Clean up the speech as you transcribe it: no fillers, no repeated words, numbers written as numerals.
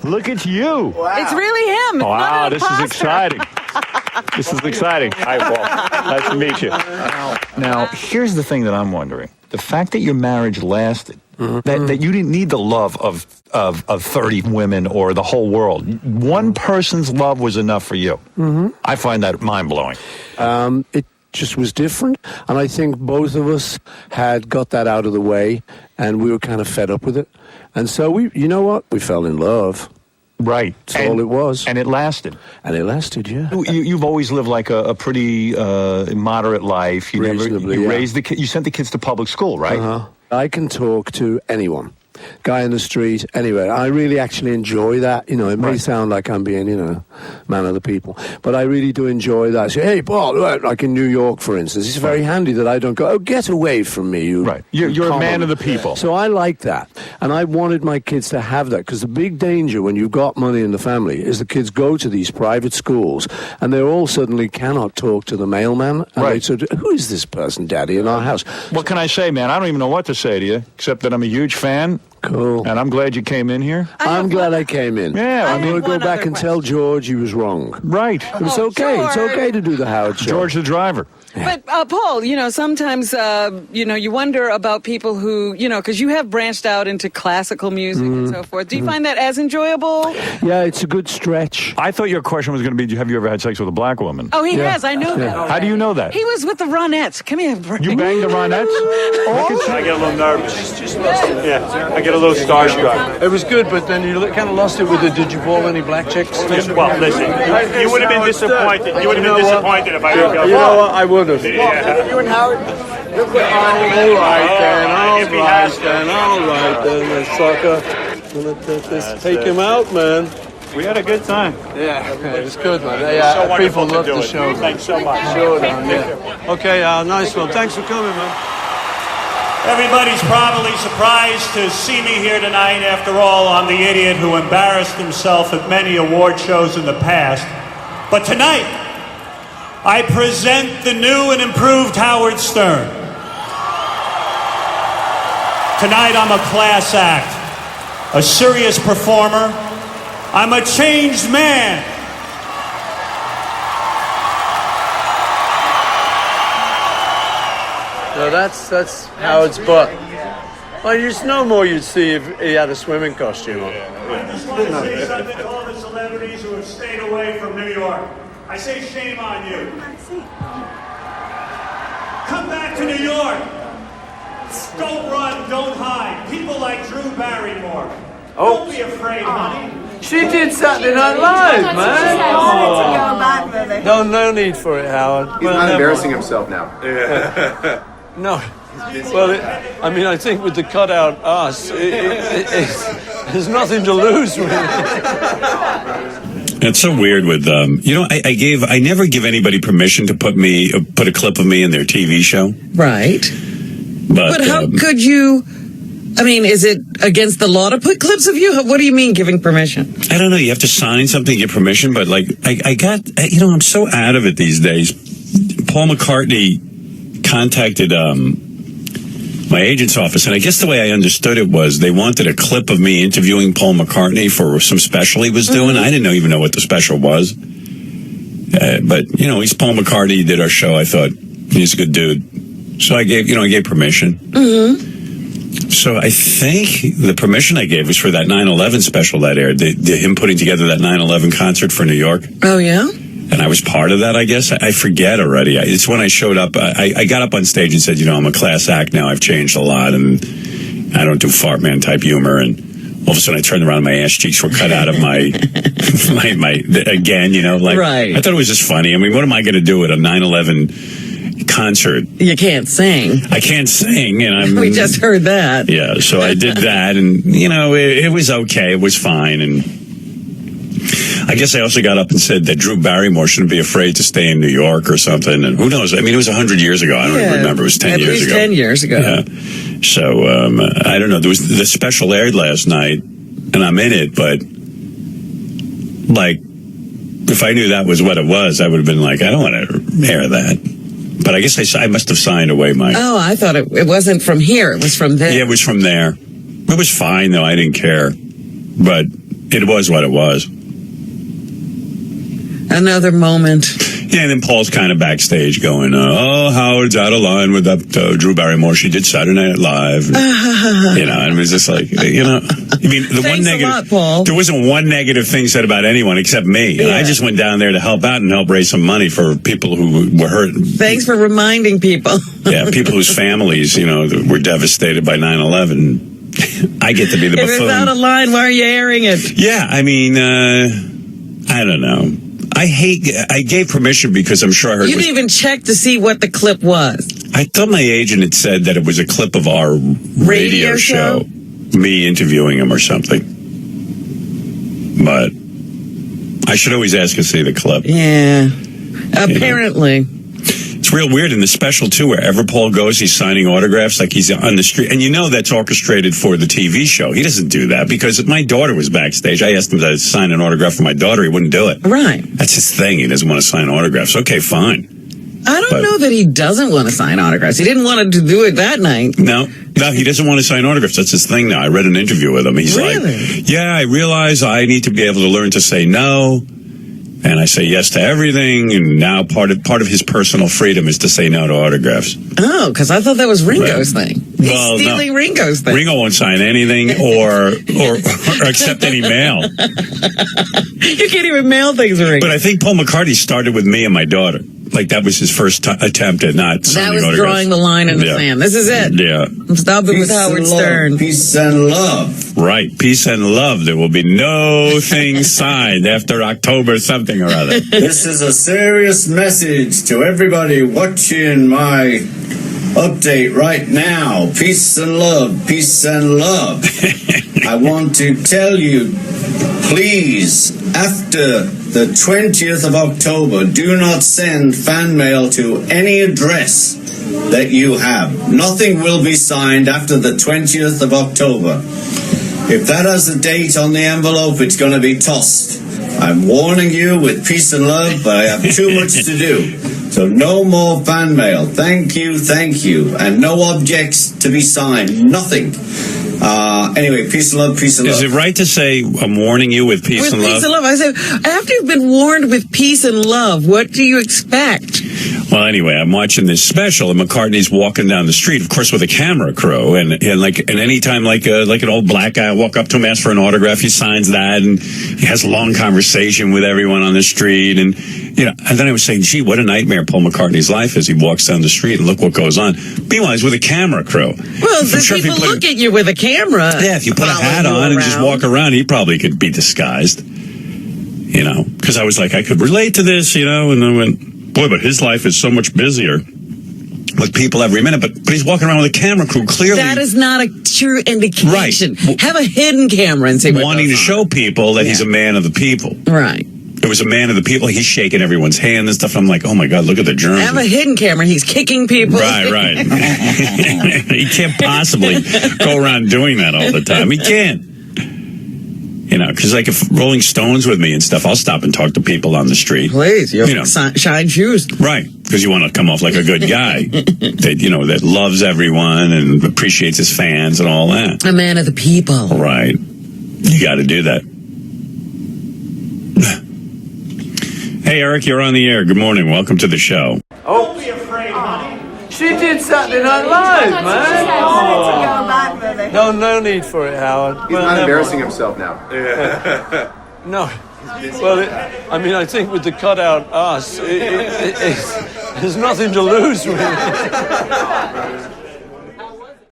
Look at you. Wow. It's really him. Wow, this is exciting. This is exciting. Hi, Paul. Nice to meet you. Now, here's the thing that I'm wondering. The fact that your marriage lasted, that you didn't need the love of 30 women or the whole world. One person's love was enough for you. I find that mind-blowing. It just was different, and I think both of us had got that out of the way, and we were kind of fed up with it. And so you know what? We fell in love. Right. That's all it was. And it lasted. And it lasted, yeah. You've always lived like a pretty moderate life. You raised you sent the kids to public school, right? I can talk to anyone. Guy in the street, anywhere. I really actually enjoy that. You know, it may sound like I'm being, man of the people, but I really do enjoy that. So, hey, Paul, like in New York, for instance, it's very handy that I don't go, get away from me, you. Right. You're a man of the people. So I like that. And I wanted my kids to have that, because the big danger when you've got money in the family is the kids go to these private schools and they all suddenly cannot talk to the mailman. And they sort of, who is this person, Daddy, in our house? What can I say, man? I don't even know what to say to you, except that I'm a huge fan. Cool. And I'm glad you came in here. I'm glad I came in. Yeah. I'm going to go back and tell George he was wrong. Right. It's okay. Sure. It's okay to do the Howard Show. George the driver. But, Paul, sometimes, you wonder about people who, because you have branched out into classical music and so forth. Do you find that as enjoyable? Yeah, it's a good stretch. I thought your question was going to be, have you ever had sex with a black woman? Oh, he has. I know that. How do you know that? He was with the Ronettes. Come here, Brady. You banged the Ronettes? I get a little nervous. Just lost it. Yeah, I get a little starstruck. It was good, but then you kind of lost it with the did you ball any black chicks? Well, listen, you would have been disappointed. You would have been disappointed if I didn't go. You know what? I would have. Yeah. You and Howard. All right then, sucker. Let's take him out, man. We had a good time. Yeah, it was good, man. Yeah, people love the show. Thanks so much. Sure, yeah. Okay, nice one. Thanks for coming, man. Everybody's probably surprised to see me here tonight. After all, I'm the idiot who embarrassed himself at many award shows in the past. But tonight, I present the new and improved Howard Stern. Tonight, I'm a class act, a serious performer. I'm a changed man. No, that's Howard's butt. Well, there's no more you'd see if he had a swimming costume on. I just want to say something to all the celebrities who have stayed away from New York. I say shame on you. Come back to New York. Don't run, don't hide. People like Drew Barrymore. Don't be afraid, honey. She did Saturday Night Live, man. No need for it, Howard. He's not embarrassing himself now. No. Well, I think with the cutout us, there's nothing to lose, really. It's so weird with I never give anybody permission to put a clip of me in their TV show. Right. But how could you? I mean, is it against the law to put clips of you? What do you mean giving permission? I don't know. You have to sign something to get permission, but I'm so out of it these days. Paul McCartney contacted my agent's office, and I guess the way I understood it was they wanted a clip of me interviewing Paul McCartney for some special he was doing. I didn't even know what the special was. But, he's Paul McCartney. He did our show. I thought he's a good dude. So I gave permission. So I think the permission I gave was for that 9/11 special that aired, him putting together that 9/11 concert for New York. Oh, yeah? And I was part of that, I guess. I forget already. It's when I showed up. I got up on stage and said, I'm a class act now. I've changed a lot, and I don't do fart man type humor. And all of a sudden I turned around and my ass cheeks were cut out of my again, right. I thought it was just funny. I mean, what am I going to do at a 9/11 concert? You can't sing. I can't sing, and we just heard that. Yeah, so I did that, and it was okay. It was fine, and I guess I also got up and said that Drew Barrymore shouldn't be afraid to stay in New York or something. And who knows? I mean, it was 100 years ago. I don't even remember. It was 10 years ago. 10 years ago. Yeah. So I don't know. There was the special aired last night, and I'm in it. But if I knew that was what it was, I would have been like, I don't want to air that. But I guess I must have signed away my... Oh, I thought it wasn't from here. It was from there. Yeah, it was from there. It was fine, though. I didn't care. But it was what it was. Another moment. Yeah, and then Paul's kind of backstage going, Howard's out of line with that Drew Barrymore. She did Saturday Night Live. And it was just like, I mean, the one negative, a lot, Paul. There wasn't one negative thing said about anyone except me. Yeah. And I just went down there to help out and help raise some money for people who were hurt. Thanks for reminding people. Yeah, people whose families, were devastated by 9/11. I get to be the buffoon. If it's out of line, why are you airing it? Yeah, I mean, I don't know. I gave permission because I'm sure I heard. You didn't even check to see what the clip was. I thought my agent had said that it was a clip of our radio show, me interviewing him or something. But I should always ask to see the clip. Yeah, apparently. It's real weird in the special, too, wherever Paul goes, he's signing autographs like he's on the street. And that's orchestrated for the TV show. He doesn't do that because my daughter was backstage. I asked him to sign an autograph for my daughter. He wouldn't do it. Right. That's his thing. He doesn't want to sign autographs. Okay, fine. I don't know that he doesn't want to sign autographs. He didn't want to do it that night. No, he doesn't want to sign autographs. That's his thing now. I read an interview with him. He's like, yeah, I realize I need to be able to learn to say no. And I say yes to everything, and now part of his personal freedom is to say no to autographs. Oh, because I thought that was Ringo's thing. He's stealing Ringo's thing. Ringo won't sign anything or accept any mail. You can't even mail things to Ringo. But I think Paul McCartney started with me and my daughter. Like, that was his first attempt at not signing autographs. That was drawing the line in the sand. This is it. Yeah. I'm stopping with Howard Stern. Peace and love. Right. Peace and love. There will be no thing signed after October something or other. This is a serious message to everybody watching my update right now. Peace and love. Peace and love. I want to tell you, please, after the 20th of October, do not send fan mail to any address that you have. Nothing will be signed after the 20th of October. If that has a date on the envelope, it's going to be tossed. I'm warning you with peace and love, but I have too much to do. So no more fan mail. Thank you. And no objects to be signed. Nothing. Anyway, peace and love, peace and love. Is it right to say I'm warning you with peace and love? With peace and love. I said, after you've been warned with peace and love, what do you expect? Well, anyway, I'm watching this special, and McCartney's walking down the street, of course, with a camera crew, and anytime like an old black guy walk up to him, ask for an autograph, he signs that, and he has a long conversation with everyone on the street, and then I was saying, gee, what a nightmare Paul McCartney's life is. He walks down the street, and look what goes on. Meanwhile, he's with a camera crew. Well, the people look at you with a camera. Yeah, if you put a hat on and just walk around, he probably could be disguised. Because I was like, I could relate to this, and I went, boy, but his life is so much busier with people every minute. But he's walking around with a camera crew, clearly. That is not a true indication. Right. Have a hidden camera and say what wanting to show people that he's a man of the people. Right. It was a man of the people. He's shaking everyone's hand and stuff. I'm like, oh my God, look at the germs. Have a hidden camera. He's kicking people. Right. He can't possibly go around doing that all the time. He can't. Because like if Rolling Stones with me and stuff, I'll stop and talk to people on the street. Please, shine shoes. Right, because you want to come off like a good guy that loves everyone and appreciates his fans and all that. A man of the people. Right. You got to do that. Hey, Eric, you're on the air. Good morning. Welcome to the show. Don't be afraid, honey. She did Saturday Night Live, man. No need for it, Howard. He's not embarrassing himself now. No. Well, I think with the cutout us, there's nothing to lose, really.